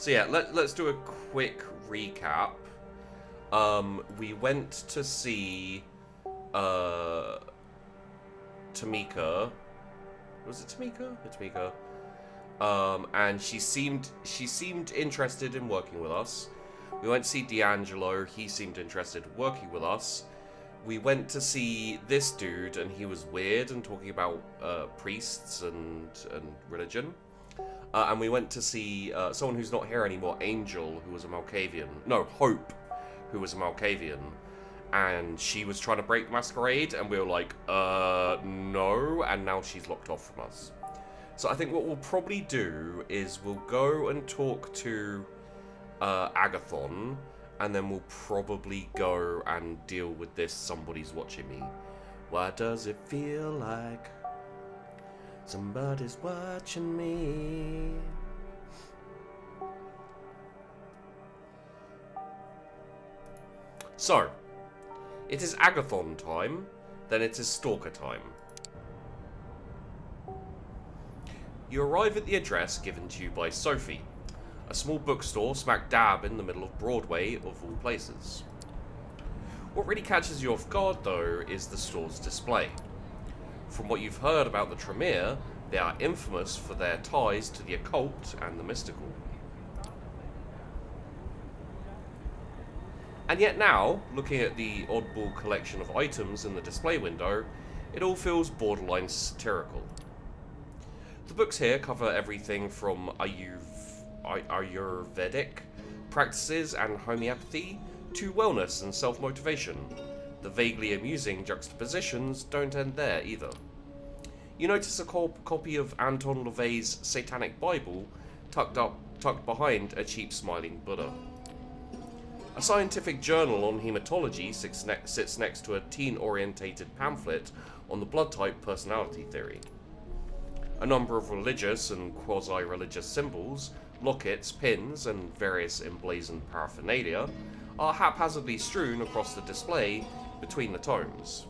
So yeah, let's do a quick recap. We went to see Tamika. Was it Tamika? It's Tamika. And she seemed interested in working with us. We went to see D'Angelo. He seemed interested in working with us. We went to see this dude, and he was weird and talking about priests and religion. And we went to see someone who's not here anymore, Angel, who was a Malkavian. No, Hope, who was a Malkavian. And she was trying to break Masquerade, and we were like, no, and now she's locked off from us. So I think what we'll probably do is we'll go and talk to Agathon, and then we'll probably go and deal with this somebody's watching me. Why does it feel like somebody's watching me? So, it is Agathon time, then it is Stalker time. You arrive at the address given to you by Sophie, a small bookstore smack dab in the middle of Broadway, of all places. What really catches you off guard, though, is the store's display. From what you've heard about the Tremere, they are infamous for their ties to the occult and the mystical. And yet now, looking at the oddball collection of items in the display window, it all feels borderline satirical. The books here cover everything from Ayurvedic practices and homeopathy to wellness and self-motivation. The vaguely amusing juxtapositions don't end there either. You notice a copy of Anton LaVey's Satanic Bible tucked behind a cheap smiling Buddha. A scientific journal on hematology sits next to a teen-orientated pamphlet on the blood type personality theory. A number of religious and quasi-religious symbols, lockets, pins, and various emblazoned paraphernalia are haphazardly strewn across the display between the tomes.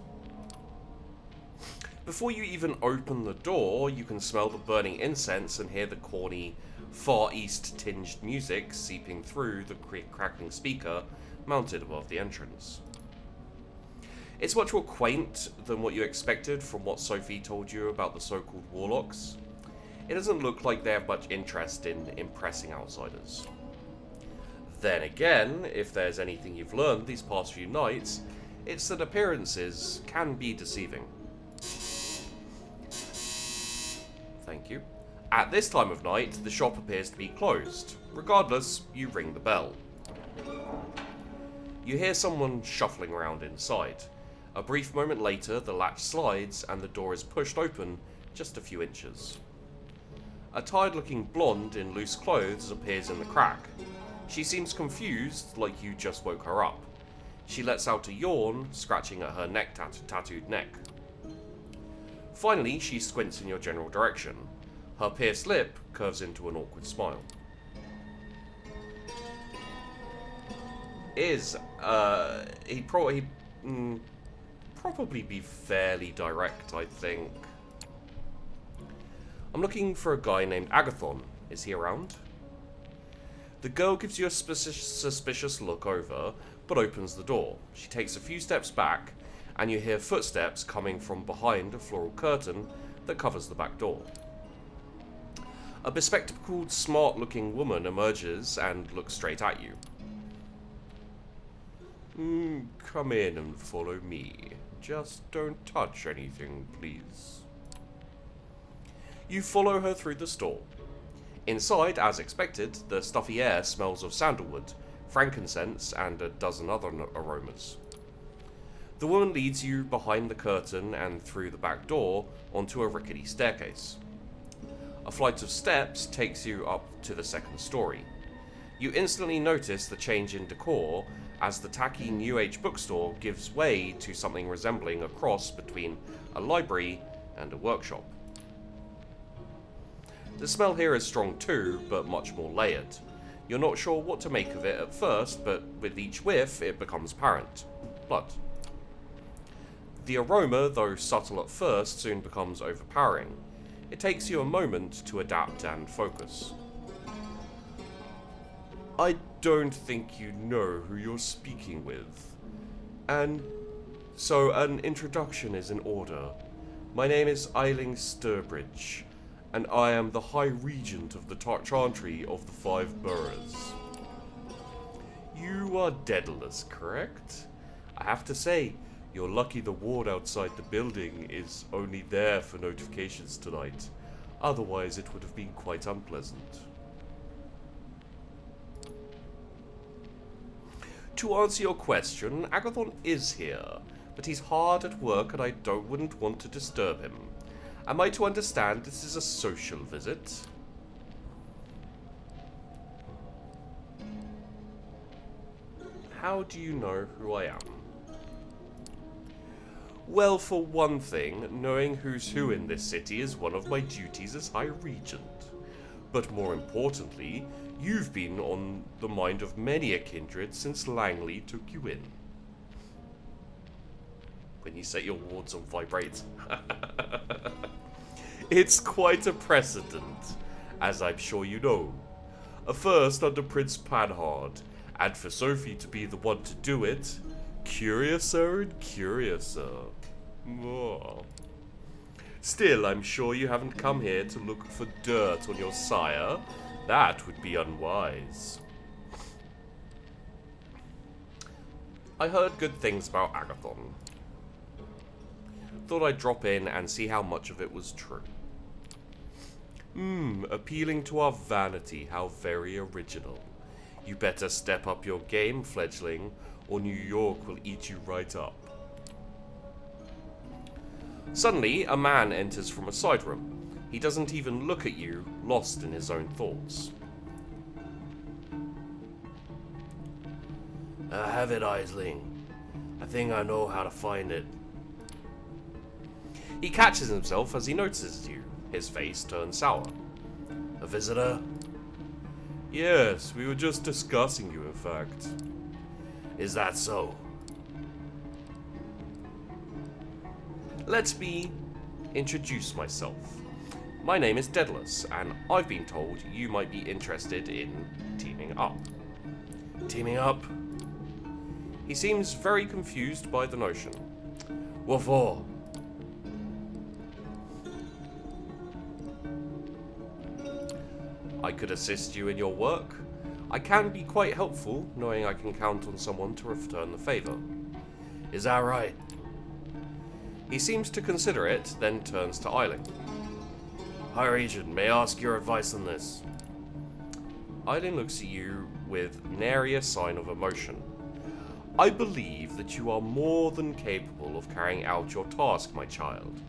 Before you even open the door, you can smell the burning incense and hear the corny, Far East-tinged music seeping through the crackling speaker mounted above the entrance. It's much more quaint than what you expected from what Sophie told you about the so-called warlocks. It doesn't look like they have much interest in impressing outsiders. Then again, if there's anything you've learned these past few nights, it's that appearances can be deceiving. Thank you. At this time of night, the shop appears to be closed. Regardless, you ring the bell. You hear someone shuffling around inside. A brief moment later, the latch slides and the door is pushed open just a few inches. A tired-looking blonde in loose clothes appears in the crack. She seems confused, like you just woke her up. She lets out a yawn, scratching at her tattooed neck. Finally, she squints in your general direction. Her pierced lip curves into an awkward smile. He'd probably be fairly direct, I think. I'm looking for a guy named Agathon. Is he around? The girl gives you a suspicious look over, but opens the door. She takes a few steps back, and you hear footsteps coming from behind a floral curtain that covers the back door. A bespectacled, smart-looking woman emerges and looks straight at you. Come in and follow me. Just don't touch anything, please. You follow her through the store. Inside, as expected, the stuffy air smells of sandalwood, frankincense, and a dozen other aromas. The woman leads you behind the curtain and through the back door onto a rickety staircase. A flight of steps takes you up to the second story. You instantly notice the change in decor as the tacky New Age bookstore gives way to something resembling a cross between a library and a workshop. The smell here is strong too, but much more layered. You're not sure what to make of it at first, but with each whiff it becomes apparent. Blood. The aroma, though subtle at first, soon becomes overpowering. It takes you a moment to adapt and focus. I don't think you know who you're speaking with. And so an introduction is in order. My name is Eiling Sturbridge, and I am the High Regent of the Chantry of the Five Boroughs. You are Daedalis, correct? I have to say, you're lucky the ward outside the building is only there for notifications tonight. Otherwise, it would have been quite unpleasant. To answer your question, Agathon is here, but he's hard at work and I wouldn't want to disturb him. Am I to understand this is a social visit? How do you know who I am? Well, for one thing, knowing who's who in this city is one of my duties as High Regent. But more importantly, you've been on the mind of many a kindred since Langley took you in. When you set your wards on vibrate. It's quite a precedent, as I'm sure you know. First under Prince Panhard, and for Sophie to be the one to do it, curiouser and curiouser. Oh. Still, I'm sure you haven't come here to look for dirt on your sire. That would be unwise. I heard good things about Agathon. Thought I'd drop in and see how much of it was true. Appealing to our vanity, how very original. You better step up your game, fledgling, or New York will eat you right up. Suddenly, a man enters from a side room. He doesn't even look at you, lost in his own thoughts. I have it, Aisling. I think I know how to find it. He catches himself as he notices you. His face turns sour. A visitor? Yes, we were just discussing you, in fact. Is that so? Let me introduce myself. My name is Daedalis, and I've been told you might be interested in teaming up. Teaming up? He seems very confused by the notion. What for? I could assist you in your work. I can be quite helpful, knowing I can count on someone to return the favor. Is that right? He seems to consider it, then turns to Eiling. High Regent, may I ask your advice on this? Eiling looks at you with nary a sign of emotion. I believe that you are more than capable of carrying out your task, my child.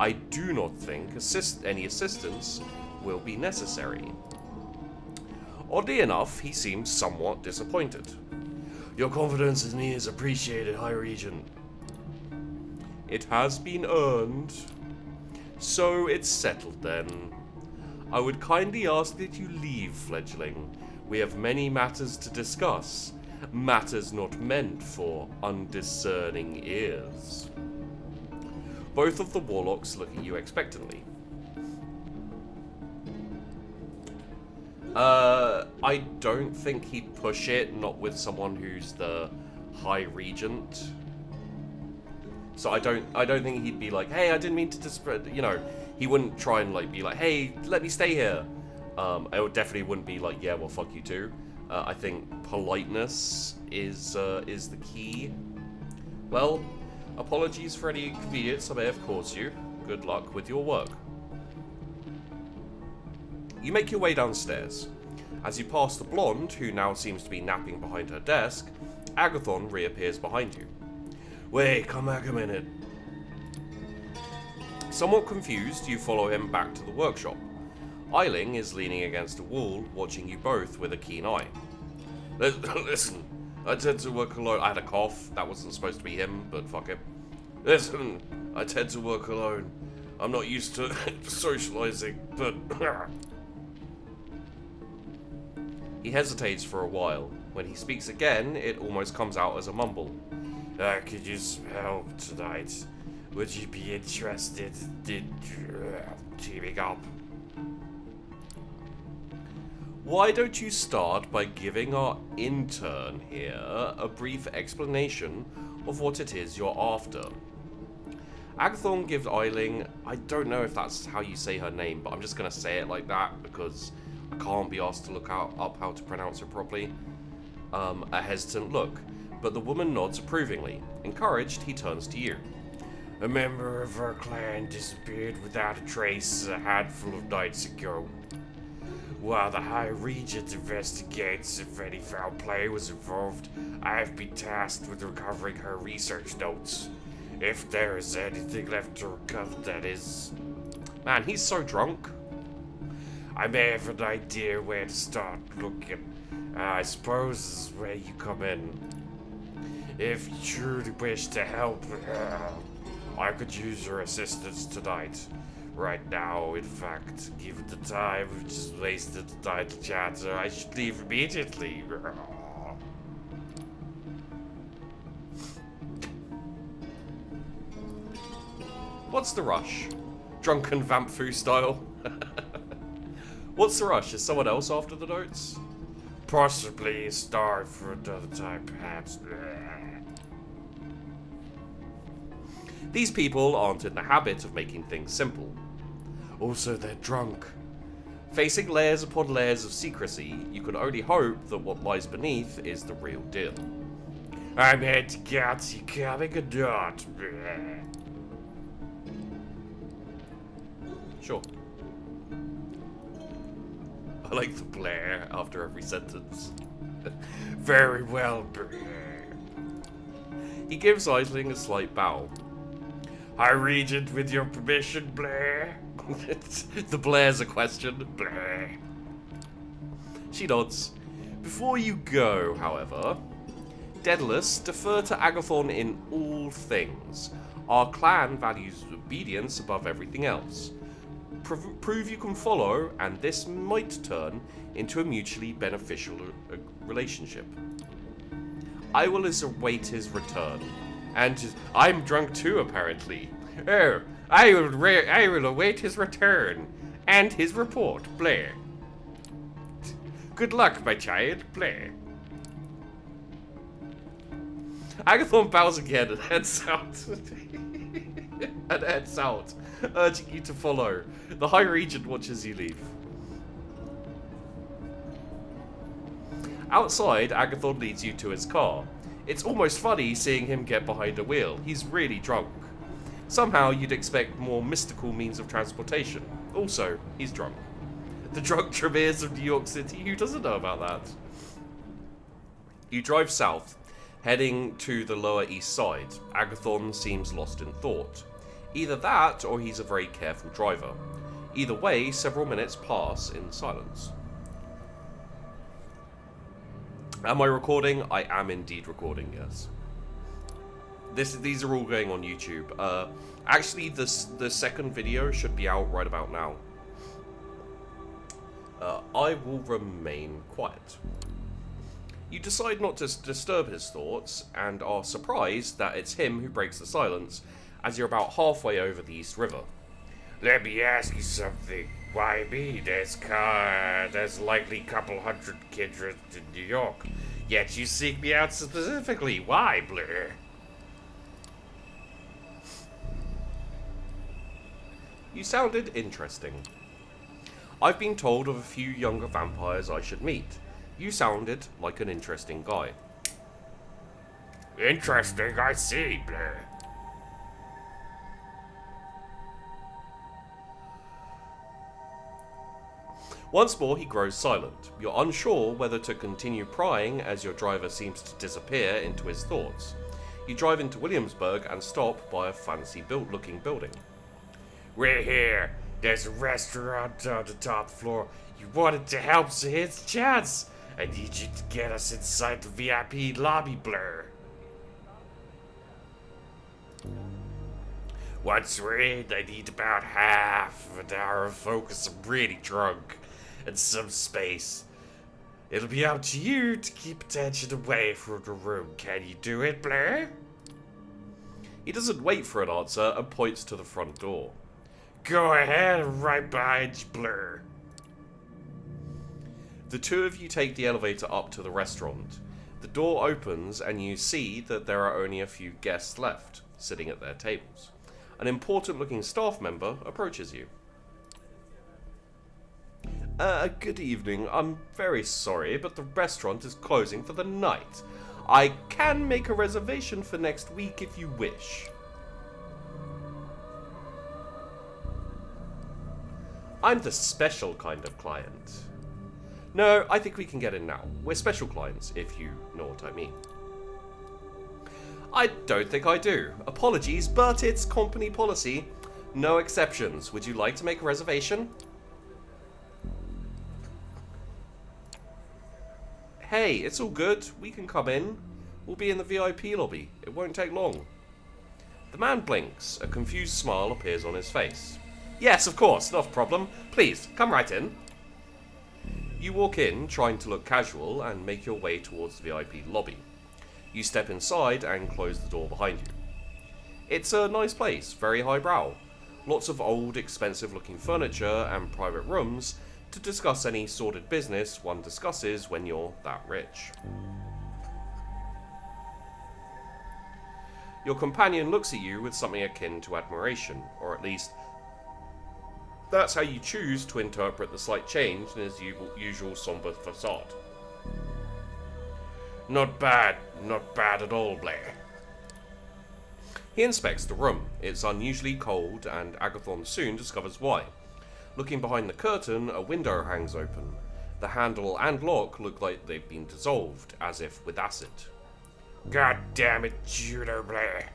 I do not think any assistance will be necessary. Oddly enough, he seems somewhat disappointed. Your confidence in me is appreciated, High Regent. It has been earned. So it's settled then. I would kindly ask that you leave, fledgling. We have many matters to discuss. Matters not meant for undiscerning ears. Both of the warlocks look at you expectantly. I don't think he'd push it, not with someone who's the High Regent. So I don't think he'd be like, hey, I didn't mean to disparage, you know, he wouldn't try and like be like, hey, let me stay here. Definitely wouldn't be like, yeah, well, fuck you too. I think politeness is the key. Well, apologies for any inconvenience I may have caused you. Good luck with your work. You make your way downstairs. As you pass the blonde, who now seems to be napping behind her desk, Agathon reappears behind you. Wait, come back a minute. Somewhat confused, you follow him back to the workshop. Eiling is leaning against a wall, watching you both with a keen eye. Listen, I tend to work alone. I had a cough. That wasn't supposed to be him, but fuck him. Listen, I tend to work alone. I'm not used to socializing, but... He hesitates for a while. When he speaks again, it almost comes out as a mumble. Could you help tonight? Would you be interested in teaming up? Why don't you start by giving our intern here a brief explanation of what it is you're after? Agathon gives Eiling, I don't know if that's how you say her name, but I'm just going to say it like that because I can't be asked to look up how to pronounce it properly. A hesitant look, but the woman nods approvingly. Encouraged, he turns to you. A member of our clan disappeared without a trace a handful of nights ago. While the High Regent investigates if any foul play was involved, I have been tasked with recovering her research notes. If there is anything left to recover, that is... Man, he's so drunk. I may have an idea where to start looking. I suppose this is where you come in. If you truly wish to help, I could use your assistance tonight. Right now, in fact, given the time we've just wasted the title chatter, I should leave immediately. What's the rush? Drunken Vampfu style? What's the rush? Is someone else after the notes? Possibly starve for another time, perhaps. These people aren't in the habit of making things simple. Also, they're drunk. Facing layers upon layers of secrecy, you can only hope that what lies beneath is the real deal. I'm here to get you coming or not. Sure. I like the Blair after every sentence. Very well, Blair. He gives Aisling a slight bow. High Regent, with your permission, Blair. The Blair's a question. Blair. She nods. Before you go, however, Daedalis, defer to Agathon in all things. Our clan values obedience above everything else. Prove you can follow, and this might turn into a mutually beneficial relationship. I will await his return. And I'm drunk too, apparently. Oh, I will await his return and his report, Blair. Good luck, my child, Blair. Agathon bows again and heads out. Urging you to follow. The High Regent watches you leave. Outside, Agathon leads you to his car. It's almost funny seeing him get behind a wheel. He's really drunk. Somehow you'd expect more mystical means of transportation. Also, he's drunk. The drunk Tremere of New York City, who doesn't know about that? You drive south, heading to the Lower East Side. Agathon seems lost in thought. Either that, or he's a very careful driver. Either way, several minutes pass in silence. Am I recording? I am indeed recording, yes. These are all going on YouTube. Actually, the second video should be out right about now. I will remain quiet. You decide not to disturb his thoughts, and are surprised that it's him who breaks the silence as you're about halfway over the East River. Let me ask you something. Why me? There's likely a couple hundred kindred in New York. Yet you seek me out specifically. Why, Blair? You sounded interesting. I've been told of a few younger vampires I should meet. You sounded like an interesting guy. Interesting, I see, Blair. Once more, he grows silent. You're unsure whether to continue prying as your driver seems to disappear into his thoughts. You drive into Williamsburg and stop by a fancy-looking building. We're here. There's a restaurant on the top floor. You wanted to help, so here's the chance. I need you to get us inside the VIP lobby, Blair. Once we're in, I need about half of an hour of focus. I'm really drunk. And some space. It'll be up to you to keep attention away from the room. Can you do it, Blair? He doesn't wait for an answer and points to the front door. Go ahead, right behind you, Blair. The two of you take the elevator up to the restaurant. The door opens and you see that there are only a few guests left, sitting at their tables. An important-looking staff member approaches you. Good evening. I'm very sorry, but the restaurant is closing for the night. I can make a reservation for next week if you wish. I'm the special kind of client. No, I think we can get in now. We're special clients, if you know what I mean. I don't think I do. Apologies, but it's company policy. No exceptions. Would you like to make a reservation? Hey, it's all good. We can come in. We'll be in the VIP lobby. It won't take long. The man blinks. A confused smile appears on his face. Yes, of course. Not a problem. Please, come right in. You walk in, trying to look casual, and make your way towards the VIP lobby. You step inside and close the door behind you. It's a nice place, very highbrow. Lots of old, expensive-looking furniture and private rooms to discuss any sordid business one discusses when you're that rich. Your companion looks at you with something akin to admiration, or at least that's how you choose to interpret the slight change in his usual somber facade. Not bad at all, Blair. He inspects the room. It's unusually cold, and Agathon soon discovers why. Looking behind the curtain, a window hangs open. The handle and lock look like they've been dissolved, as if with acid. God damn it, Judo Blair.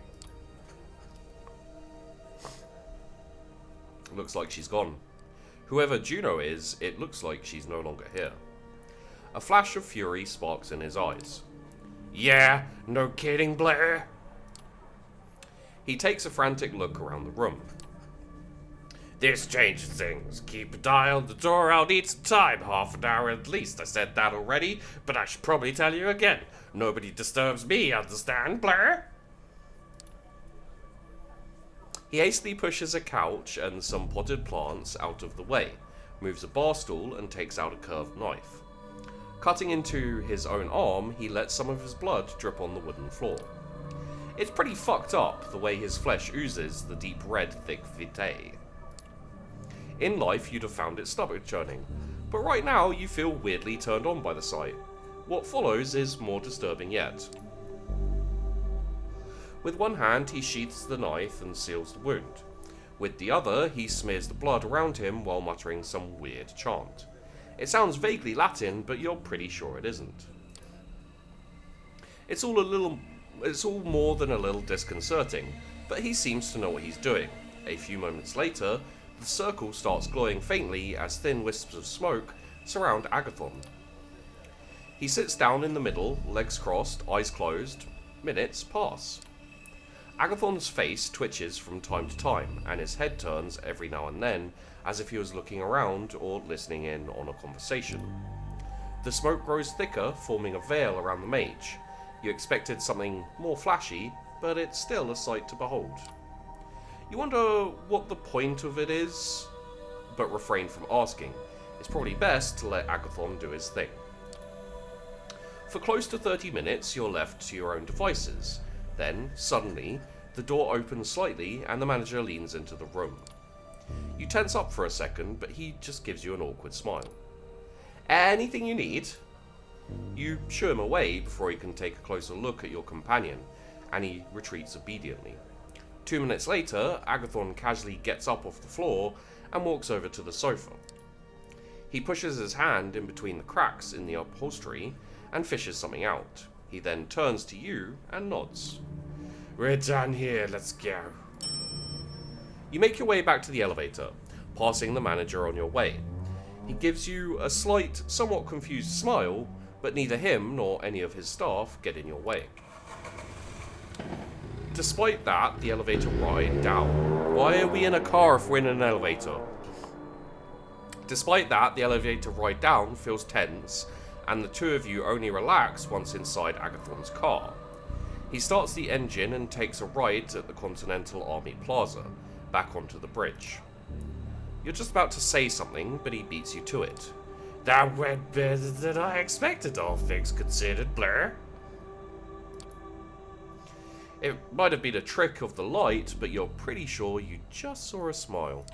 Looks like she's gone. Whoever Juno is, it looks like she's no longer here. A flash of fury sparks in his eyes. Yeah, no kidding, Blair. He takes a frantic look around the room. This changes things. Keep an eye on the door. I'll need some time. Half an hour at least. I said that already, but I should probably tell you again. Nobody disturbs me, understand, Blair? He hastily pushes a couch and some potted plants out of the way, moves a bar stool and takes out a curved knife. Cutting into his own arm, he lets some of his blood drip on the wooden floor. It's pretty fucked up the way his flesh oozes the deep red, thick vitae. In life, you'd have found it stomach churning, but right now you feel weirdly turned on by the sight. What follows is more disturbing yet. With one hand, he sheaths the knife and seals the wound. With the other, he smears the blood around him while muttering some weird chant. It sounds vaguely Latin, but you're pretty sure it isn't. It's all more than a little disconcerting, but he seems to know what he's doing. A few moments later, the circle starts glowing faintly as thin wisps of smoke surround Agathon. He sits down in the middle, legs crossed, eyes closed. Minutes pass. Agathon's face twitches from time to time, and his head turns every now and then, as if he was looking around or listening in on a conversation. The smoke grows thicker, forming a veil around the mage. You expected something more flashy, but it's still a sight to behold. You wonder what the point of it is, but refrain from asking. It's probably best to let Agathon do his thing. For close to 30 minutes, you're left to your own devices. Then, suddenly, the door opens slightly and the manager leans into the room. You tense up for a second, but he just gives you an awkward smile. Anything you need? You shoo him away before he can take a closer look at your companion, and he retreats obediently. 2 minutes later, Agathon casually gets up off the floor and walks over to the sofa. He pushes his hand in between the cracks in the upholstery and fishes something out. He then turns to you and nods. We're done here, let's go. You make your way back to the elevator, passing the manager on your way. He gives you a slight, somewhat confused smile, but neither him nor any of his staff get in your way. Despite that, the elevator ride down. Why are we in a car if we're in an elevator? Despite that, the elevator ride down feels tense, and the two of you only relax once inside Agathon's car. He starts the engine and takes a ride at the Continental Army Plaza, back onto the bridge. You're just about to say something, but he beats you to it. That went better than I expected, all things considered, Blair. It might have been a trick of the light, but you're pretty sure you just saw a smile.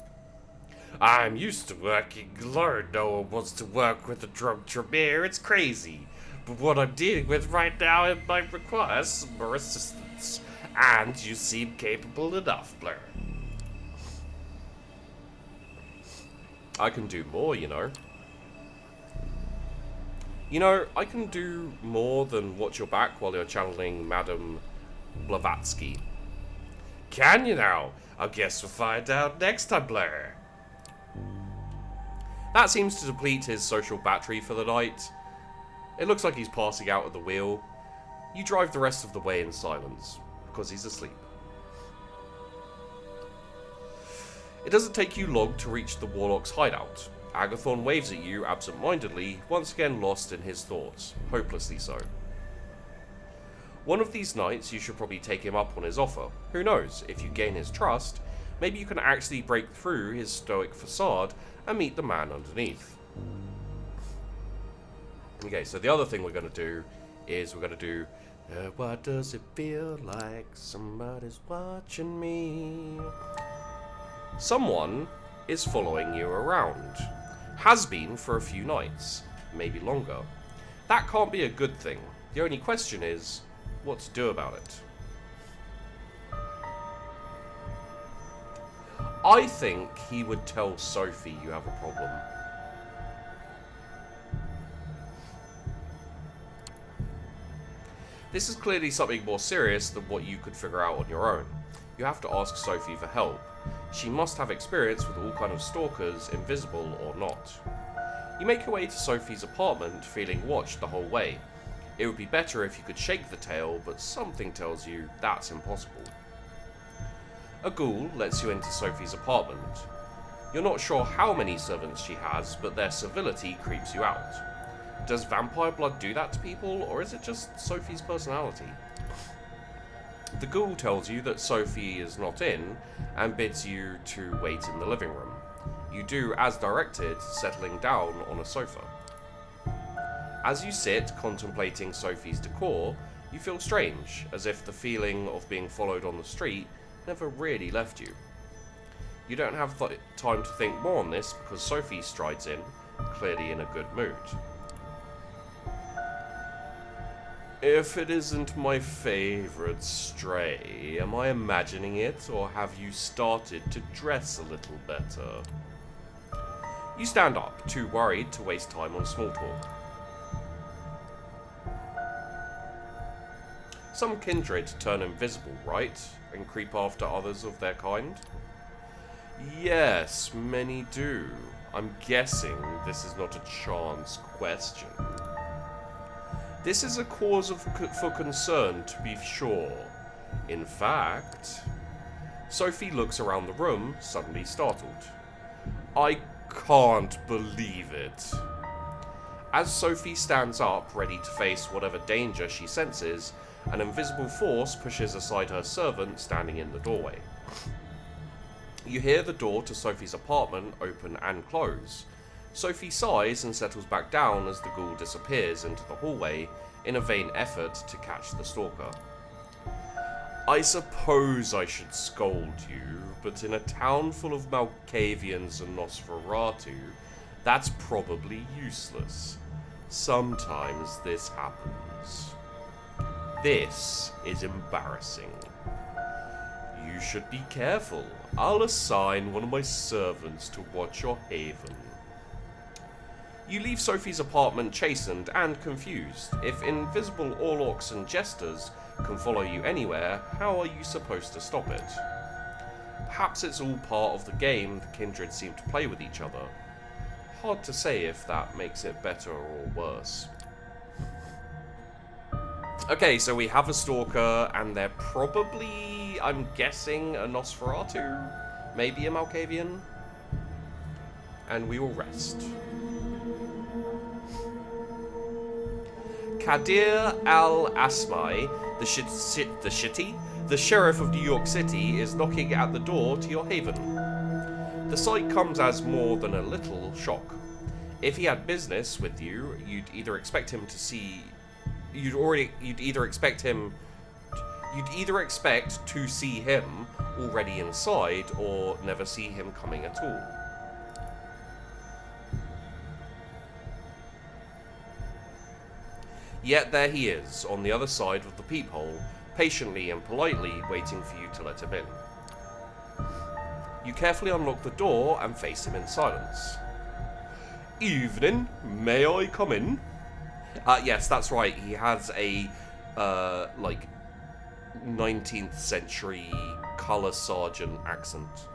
I'm used to working alone. No one wants to work with a drunk Tremere. It's crazy. But what I'm dealing with right now might require some more assistance. And you seem capable enough, Blair. I can do more, you know. You know, I can do more than watch your back while you're channeling Madame Blavatsky. Can you now? I guess we'll find out next time, Blair. That seems to deplete his social battery for the night. It looks like he's passing out at the wheel. You drive the rest of the way in silence, because he's asleep. It doesn't take you long to reach the Warlock's hideout. Agathon waves at you absent-mindedly, once again lost in his thoughts, hopelessly so. One of these nights you should probably take him up on his offer. Who knows, if you gain his trust, maybe you can actually break through his stoic facade and meet the man underneath. Okay, so the other thing we're going to do is we're going to do what does it feel like somebody's watching me? Someone is following you around. Has been for a few nights, maybe longer. That can't be a good thing. The only question is, what to do about it? I think he would tell Sophie you have a problem. This is clearly something more serious than what you could figure out on your own. You have to ask Sophie for help. She must have experience with all kind of stalkers, invisible or not. You make your way to Sophie's apartment, feeling watched the whole way. It would be better if you could shake the tail, but something tells you that's impossible. A ghoul lets you into Sophie's apartment. You're not sure how many servants she has, but their civility creeps you out. Does vampire blood do that to people, or is it just Sophie's personality? The ghoul tells you that Sophie is not in, and bids you to wait in the living room. You do as directed, settling down on a sofa. As you sit, contemplating Sophie's decor, you feel strange, as if the feeling of being followed on the street never really left you. You don't have time to think more on this because Sophie strides in, clearly in a good mood. If it isn't my favourite stray, am I imagining it, or have you started to dress a little better? You stand up, too worried to waste time on small talk. Some kindred turn invisible, right? And creep after others of their kind? Yes, many do. I'm guessing this is not a chance question. This is a cause for concern, to be sure. In fact, Sophie looks around the room, suddenly startled. I can't believe it. As Sophie stands up, ready to face whatever danger she senses, an invisible force pushes aside her servant standing in the doorway. You hear the door to Sophie's apartment open and close. Sophie sighs and settles back down as the ghoul disappears into the hallway in a vain effort to catch the stalker. I suppose I should scold you, but in a town full of Malkavians and Nosferatu, that's probably useless. Sometimes this happens. This is embarrassing. You should be careful. I'll assign one of my servants to watch your haven. You leave Sophie's apartment chastened and confused. If invisible Orlocks and jesters can follow you anywhere, how are you supposed to stop it? Perhaps it's all part of the game the kindred seem to play with each other. Hard to say if that makes it better or worse. Okay, so we have a stalker, and they're probably, I'm guessing, a Nosferatu? Maybe a Malkavian? And we will rest. Kadir al-Asmai, the sheriff of New York City, is knocking at the door to your haven. The sight comes as more than a little shock. If he had business with you, you'd either expect him to see him already inside or never see him coming at all. Yet there he is, on the other side of the peephole, patiently and politely waiting for you to let him in. You carefully unlock the door and face him in silence. Evening, may I come in? Yes, that's right, he has a, 19th century colour sergeant accent.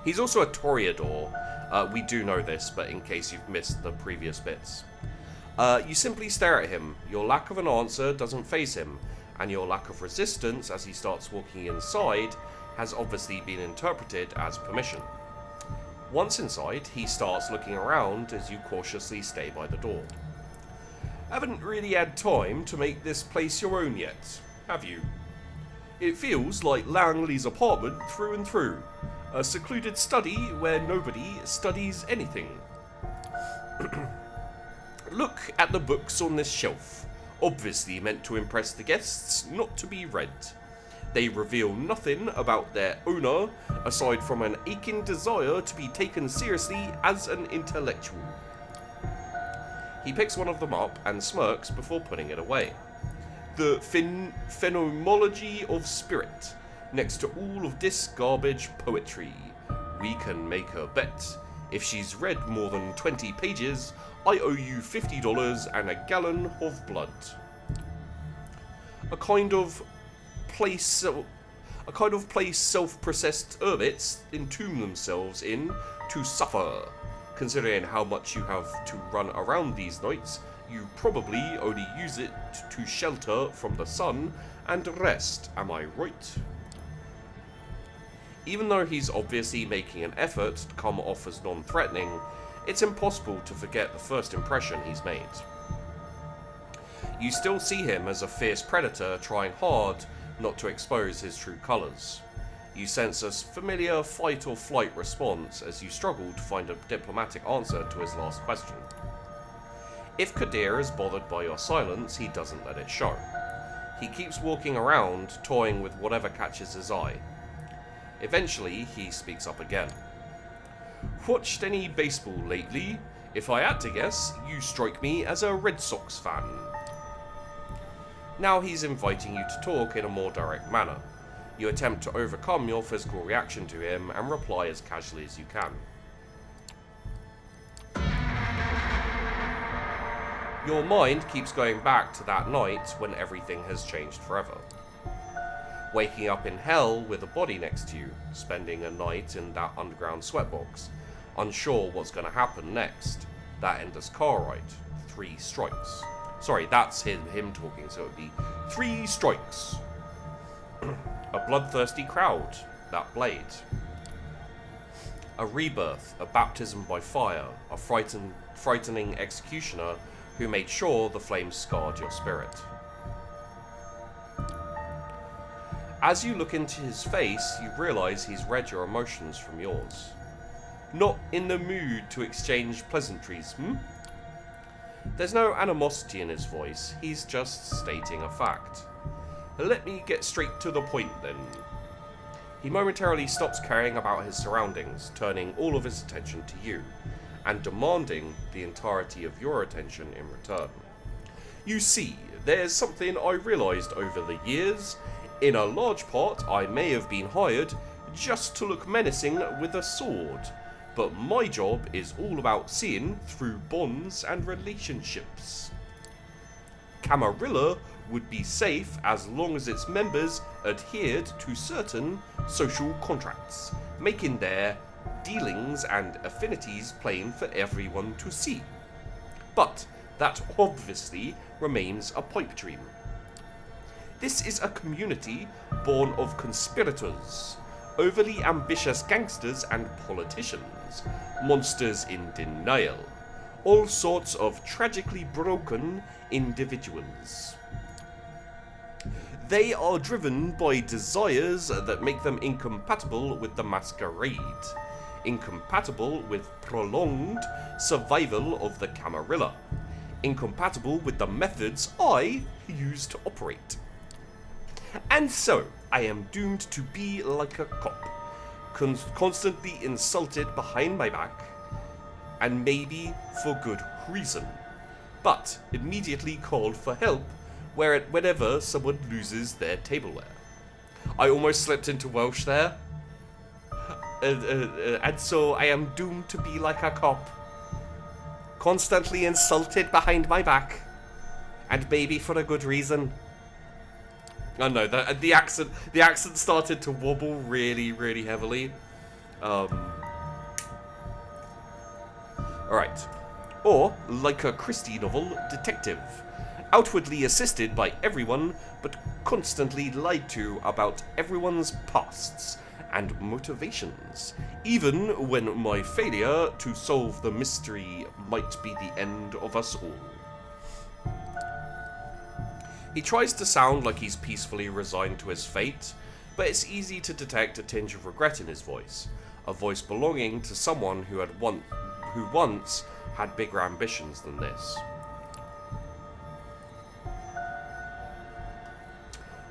He's also a Toreador. We do know this, but in case you've missed the previous bits. You simply stare at him. Your lack of an answer doesn't faze him, and your lack of resistance as he starts walking inside has obviously been interpreted as permission. Once inside, he starts looking around as you cautiously stay by the door. Haven't really had time to make this place your own yet, have you? It feels like Langley's apartment through and through. A secluded study where nobody studies anything. Look at the books on this shelf. Obviously meant to impress the guests, not to be read. They reveal nothing about their owner, aside from an aching desire to be taken seriously as an intellectual. He picks one of them up and smirks before putting it away. The phenomenology of spirit, next to all of this garbage poetry. We can make a bet. If she's read more than 20 pages, I owe you $50 and a gallon of blood. A kind of place self-processed hermits entomb themselves in to suffer. Considering how much you have to run around these nights, you probably only use it to shelter from the sun and rest, am I right? Even though he's obviously making an effort to come off as non-threatening, it's impossible to forget the first impression he's made. You still see him as a fierce predator trying hard not to expose his true colours. You sense a familiar fight or flight response as you struggle to find a diplomatic answer to his last question. If Kadir is bothered by your silence, he doesn't let it show. He keeps walking around, toying with whatever catches his eye. Eventually, he speaks up again. Watched any baseball lately? If I had to guess, you strike me as a Red Sox fan. Now he's inviting you to talk in a more direct manner. You attempt to overcome your physical reaction to him and reply as casually as you can. Your mind keeps going back to that night when everything has changed forever. Waking up in hell with a body next to you, spending a night in that underground sweatbox, unsure what's going to happen next. That endless car ride, 3 strikes. Sorry, that's him talking, so it would be 3 strikes. A bloodthirsty crowd, that blade. A rebirth, a baptism by fire, a frightening executioner who made sure the flames scarred your spirit. As you look into his face, you realise he's read your emotions from yours. Not in the mood to exchange pleasantries, There's no animosity in his voice, he's just stating a fact. Let me get straight to the point then. He momentarily stops caring about his surroundings, turning all of his attention to you, and demanding the entirety of your attention in return. You see, there's something I realised over the years. In a large part, I may have been hired just to look menacing with a sword, but my job is all about seeing through bonds and relationships. Camarilla would be safe as long as its members adhered to certain social contracts, making their dealings and affinities plain for everyone to see. But that obviously remains a pipe dream. This is a community born of conspirators, overly ambitious gangsters and politicians, monsters in denial, all sorts of tragically broken individuals. They are driven by desires that make them incompatible with the Masquerade. incompatible with prolonged survival of the Camarilla, incompatible with the methods I use to operate. And so, I am doomed to be like a cop, constantly insulted behind my back, and maybe for good reason, but immediately called for help whenever someone loses their tableware. I almost slipped into Welsh there. And so I am doomed to be like a cop, constantly insulted behind my back, and maybe for a good reason. I know that the accent started to wobble really, really heavily. All right. Or like a Christie novel detective, outwardly assisted by everyone, but constantly lied to about everyone's pasts and motivations, even when my failure to solve the mystery might be the end of us all. He tries to sound like he's peacefully resigned to his fate, but it's easy to detect a tinge of regret in his voice, a voice belonging to someone who once had bigger ambitions than this.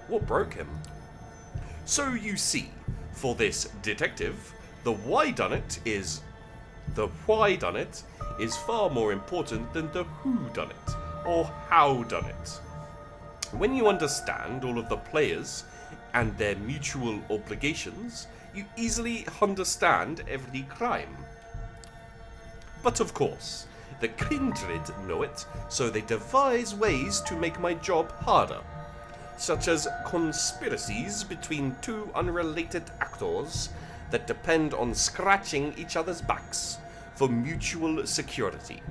What broke him? So you see, for this detective, the why done it is far more important than the who done it, or how done it. When you understand all of the players and their mutual obligations, you easily understand every crime. But of course, the kindred know it, so they devise ways to make my job harder, such as conspiracies between two unrelated actors that depend on scratching each other's backs for mutual security.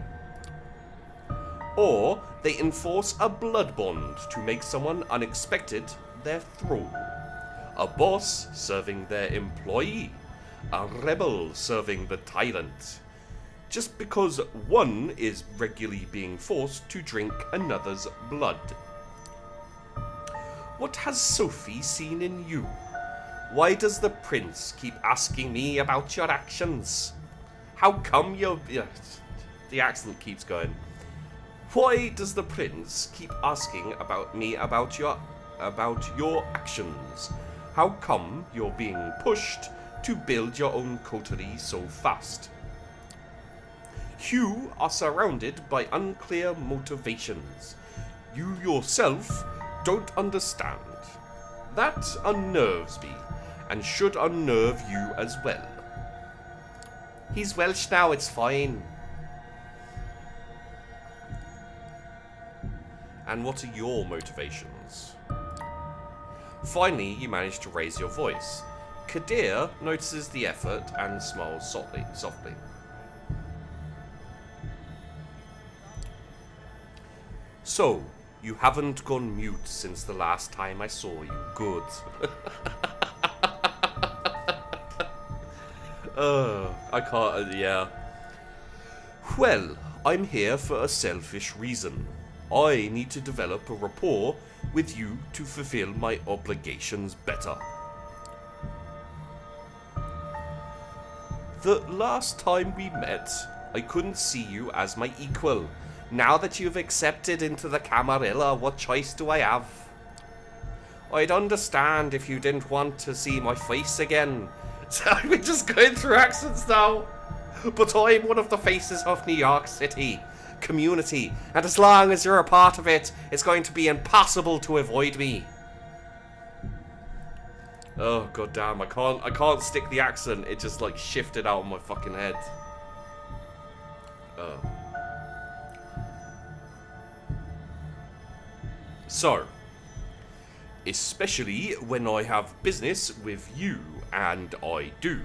Or they enforce a blood bond to make someone unexpected their thrall. A boss serving their employee. A rebel serving the tyrant. Just because one is regularly being forced to drink another's blood. What has Sophie seen in you? Why does the prince keep asking me about your actions? How come you're... The accent keeps going. Why does the prince keep asking me about your actions? How come you're being pushed to build your own coterie so fast? You are surrounded by unclear motivations. You yourself don't understand. That unnerves me, and should unnerve you as well. He's Welsh now, it's fine. And what are your motivations? Finally, you manage to raise your voice. Kadir notices the effort and smiles softly. So, you haven't gone mute since the last time I saw you. Good. I can't, yeah. Well, I'm here for a selfish reason. I need to develop a rapport with you to fulfill my obligations better. The last time we met, I couldn't see you as my equal. Now that you've accepted into the Camarilla, what choice do I have? I'd understand if you didn't want to see my face again. So we're just going through accents now. But I'm one of the faces of New York City community, and as long as you're a part of it, it's going to be impossible to avoid me. Oh goddamn! I can't stick the accent. It just like shifted out of my fucking head. So, especially when I have business with you, and I do.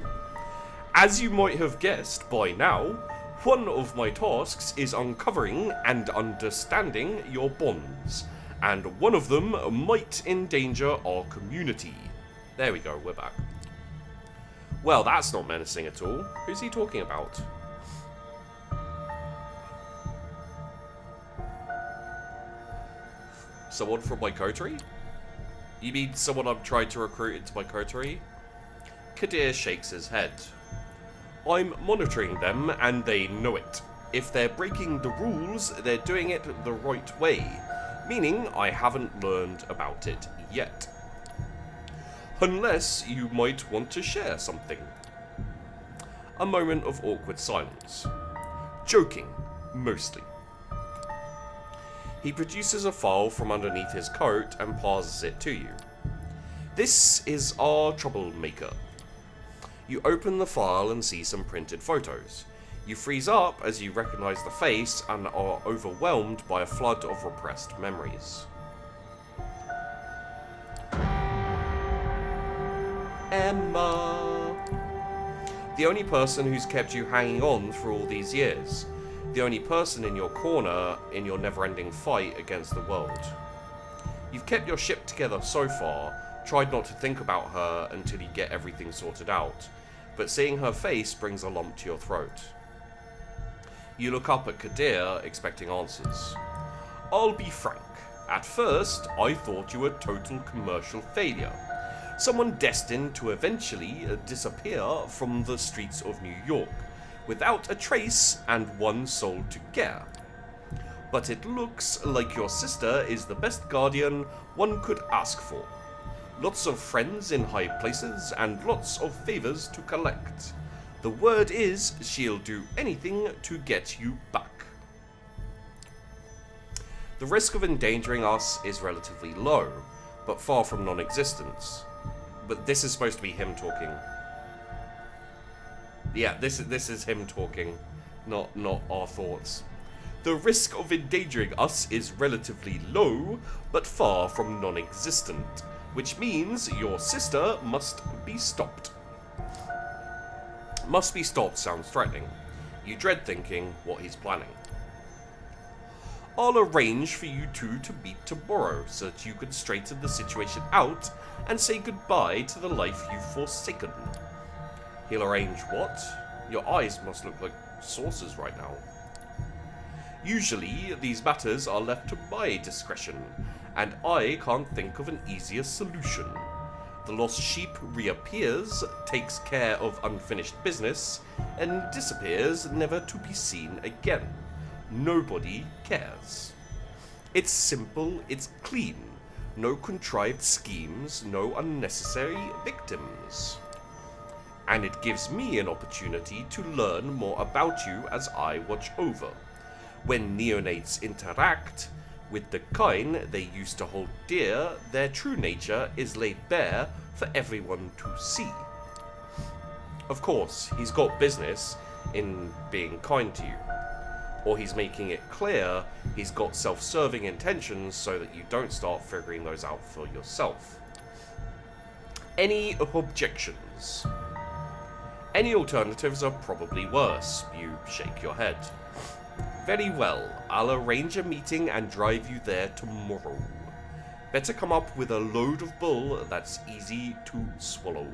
As you might have guessed by now, one of my tasks is uncovering and understanding your bonds, and one of them might endanger our community. There we go, we're back. Well, that's not menacing at all. Who's he talking about? Someone from my coterie? You mean someone I'm trying to recruit into my coterie? Kadir shakes his head. I'm monitoring them and they know it. If they're breaking the rules, they're doing it the right way, meaning I haven't learned about it yet. Unless you might want to share something. A moment of awkward silence. Joking, mostly. He produces a file from underneath his coat and passes it to you. This is our troublemaker. You open the file and see some printed photos. You freeze up as you recognize the face and are overwhelmed by a flood of repressed memories. Emma. The only person who's kept you hanging on through all these years. The only person in your corner in your never-ending fight against the world. You've kept your ship together so far, tried not to think about her until you get everything sorted out, but seeing her face brings a lump to your throat. You look up at Kadir, expecting answers. I'll be frank. At first, I thought you were a total commercial failure. Someone destined to eventually disappear from the streets of New York, without a trace and one soul to care. But it looks like your sister is the best guardian one could ask for. Lots of friends in high places and lots of favors to collect. The word is she'll do anything to get you back. The risk of endangering us is relatively low, but far from non-existent. But this is supposed to be him talking. Yeah, this is him talking, not our thoughts. The risk of endangering us is relatively low, but far from non-existent, which means your sister must be stopped. Must be stopped sounds threatening. You dread thinking what he's planning. I'll arrange for you two to meet tomorrow so that you can straighten the situation out and say goodbye to the life you've forsaken. He'll arrange what? Your eyes must look like saucers right now. Usually, these matters are left to my discretion, and I can't think of an easier solution. The lost sheep reappears, takes care of unfinished business, and disappears never to be seen again. Nobody cares. It's simple, it's clean. No contrived schemes, no unnecessary victims. And it gives me an opportunity to learn more about you as I watch over. When neonates interact with the kind they used to hold dear, their true nature is laid bare for everyone to see. Of course, he's got business in being kind to you. Or he's making it clear he's got self-serving intentions so that you don't start figuring those out for yourself. Any objections? Any alternatives are probably worse. You shake your head. Very well, I'll arrange a meeting and drive you there tomorrow. Better come up with a load of bull that's easy to swallow.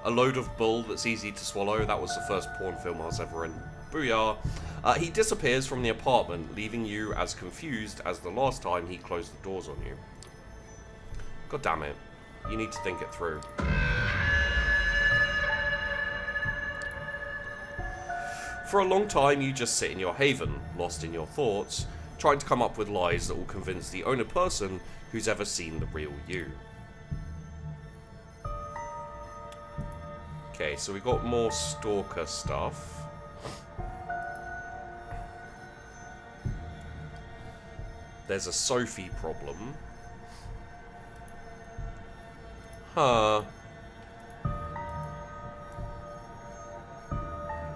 A load of bull that's easy to swallow. That was the first porn film I was ever in. Booyah. He disappears from the apartment, leaving you as confused as the last time he closed the doors on you. God damn it. You need to think it through. For a long time, you just sit in your haven, lost in your thoughts, trying to come up with lies that will convince the only person who's ever seen the real you. Okay, so we got more stalker stuff. There's a Sophie problem. Huh.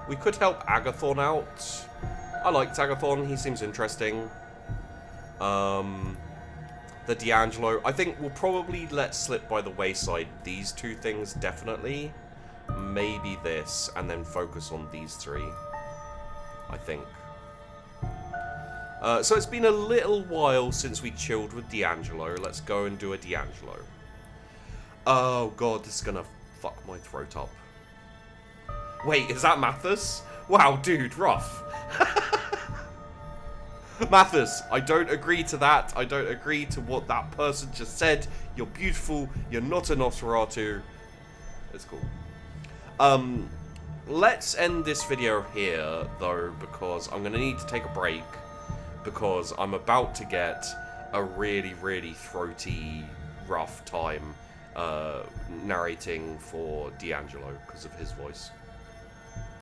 We could help Agathon out. I liked Agathon, he seems interesting. The D'Angelo, I think we'll probably let slip by the wayside these two things, definitely. Maybe this, and then focus on these three, I think. So it's been a little while since we chilled with D'Angelo. Let's go and do a D'Angelo. Oh god, this is gonna fuck my throat up. Wait, is that Mathis? Wow, dude, rough. Mathis, I don't agree to that. I don't agree to what that person just said. You're beautiful. You're not a Nosferatu. It's cool. Let's end this video here, though, because I'm going to need to take a break. Because I'm about to get a really, really throaty, rough time narrating for D'Angelo because of his voice.